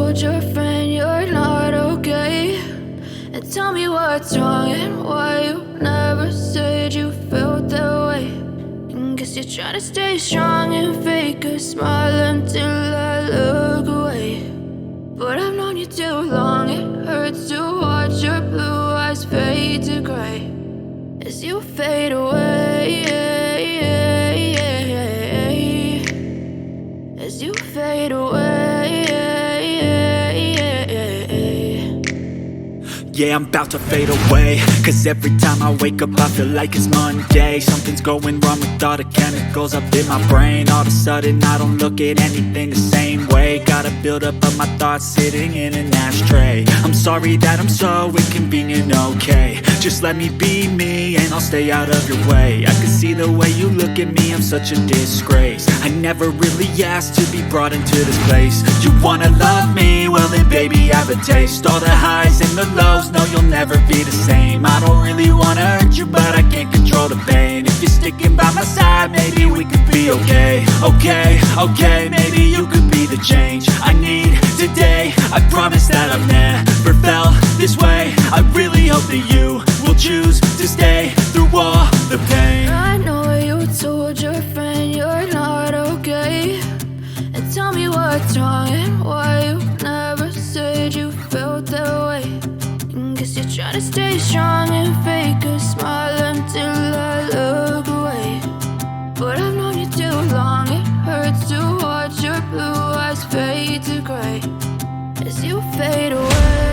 told your friend you're not okay, and tell me what's wrong and why you never said you felt that way. And guess you're trying to stay strong and fake a smile until I look away. But I've known you too long, it hurts to watch your blue eyes fade to gray as you fade away, as you fade away. Yeah, I'm about to fade away, cause every time I wake up I feel like it's Monday. Something's going wrong with all the chemicals up in my brain. All of a sudden I don't look at anything the same way. Got a buildup of my thoughts sitting in an ashtray. I'm sorry that I'm so inconvenient, okay. Just let me be me and I'll stay out of your way. I can see the way you look at me, I'm such a disgrace. I never really asked to be brought into this place. You wanna love me? Well then baby, have a taste. All the highs and the lows, no, you'll never be the same. I don't really wanna hurt you, but I can't control the pain. If you're sticking by my side, maybe we could be okay. Okay, maybe you could be the change I need today. I promise that I've never felt this way. I really hope that you will choose to stay through all the pain. I know you told your friend you're not okay, and tell me what's wrong and why you never said you felt that way. And guess you're trying to stay strong and fake a smile until I look away. But I've known you too long, it hurts to watch your blue eyes fade to gray as you fade away.